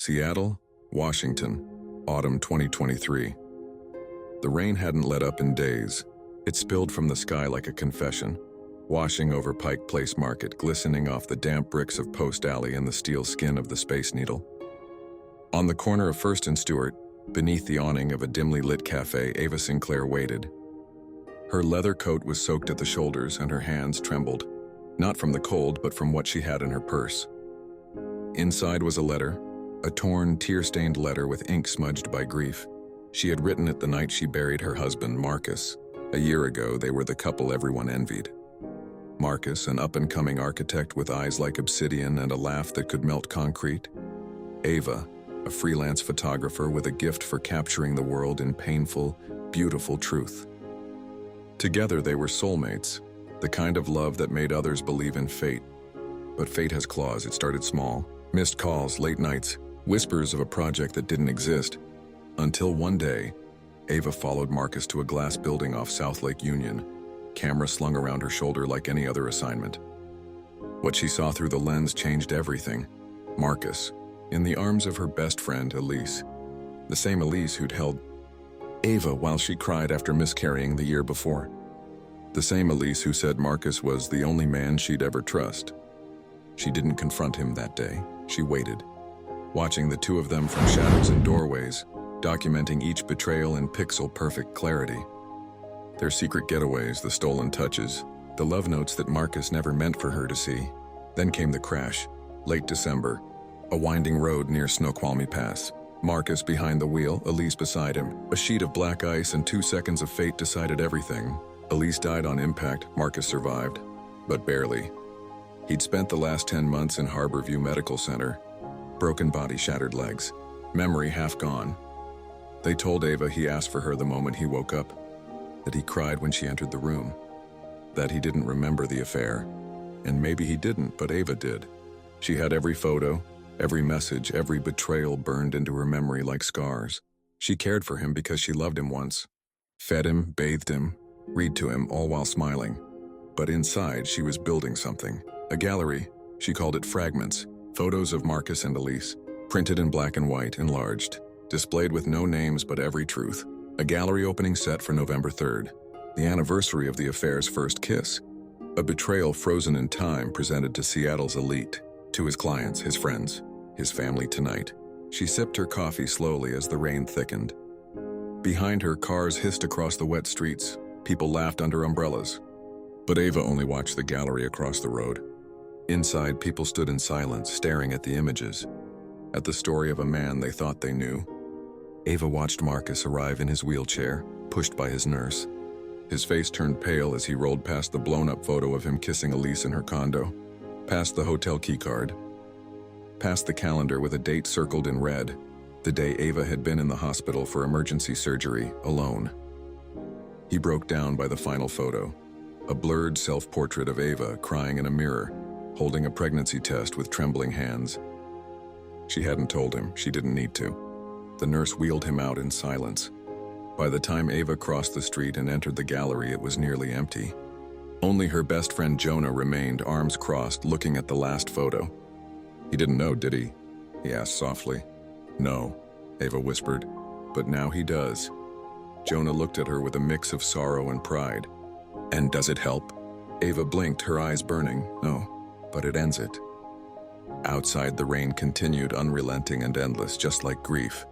Seattle, Washington, autumn 2023. The rain hadn't let up in days. It spilled from the sky like a confession, washing over Pike Place Market, glistening off the damp bricks of Post Alley and the steel skin of the Space Needle. On the corner of First and Stewart, beneath the awning of a dimly lit cafe, Ava Sinclair waited. Her leather coat was soaked at the shoulders and her hands trembled, not from the cold but from what she had in her purse. Inside was a letter, a torn, tear-stained letter with ink smudged by grief. She had written it the night she buried her husband, Marcus. A year ago, they were the couple everyone envied. Marcus, an up-and-coming architect with eyes like obsidian and a laugh that could melt concrete. Ava, a freelance photographer with a gift for capturing the world in painful, beautiful truth. Together they were soulmates, the kind of love that made others believe in fate. But fate has claws. It started small. Missed calls, late nights, whispers of a project that didn't exist. Until one day, Ava followed Marcus to a glass building off South Lake Union, camera slung around her shoulder like any other assignment. What she saw through the lens changed everything. Marcus, in the arms of her best friend, Elise. The same Elise who'd held Ava while she cried after miscarrying the year before. The same Elise who said Marcus was the only man she'd ever trust. She didn't confront him that day. She waited, watching the two of them from shadows and doorways, documenting each betrayal in pixel-perfect clarity. Their secret getaways, the stolen touches, the love notes that Marcus never meant for her to see. Then came the crash, late December, a winding road near Snoqualmie Pass. Marcus behind the wheel, Elise beside him. A sheet of black ice and 2 seconds of fate decided everything. Elise died on impact. Marcus survived, but barely. He'd spent the last 10 months in Harborview Medical Center. Broken body, shattered legs, memory half gone. They told Ava he asked for her the moment he woke up, that he cried when she entered the room, that he didn't remember the affair. And maybe he didn't, but Ava did. She had every photo, every message, every betrayal burned into her memory like scars. She cared for him because she loved him once. Fed him, bathed him, read to him, all while smiling. But inside, she was building something. A gallery. She called it Fragments. Photos of Marcus and Elise, printed in black and white, enlarged, displayed with no names but every truth. A gallery opening set for November 3rd, the anniversary of the affair's first kiss. A betrayal frozen in time presented to Seattle's elite, to his clients, his friends, his family tonight. She sipped her coffee slowly as the rain thickened. Behind her, cars hissed across the wet streets. People laughed under umbrellas. But Ava only watched the gallery across the road. Inside, people stood in silence, staring at the images, at the story of a man they thought they knew. Ava watched Marcus arrive in his wheelchair, pushed by his nurse. His face turned pale as he rolled past the blown-up photo of him kissing Elise in her condo, past the hotel keycard, past the calendar with a date circled in red, the day Ava had been in the hospital for emergency surgery, alone. He broke down by the final photo, a blurred self-portrait of Ava crying in a mirror, holding a pregnancy test with trembling hands. She hadn't told him. She didn't need to. The nurse wheeled him out in silence. By the time Ava crossed the street and entered the gallery, it was nearly empty. Only her best friend Jonah remained, arms crossed, looking at the last photo. He didn't know, did he? He asked softly. No, Ava whispered, but now he does. Jonah looked at her with a mix of sorrow and pride. And does it help? Ava blinked, her eyes burning. No, but it ends it. Outside, the rain continued, unrelenting and endless, just like grief.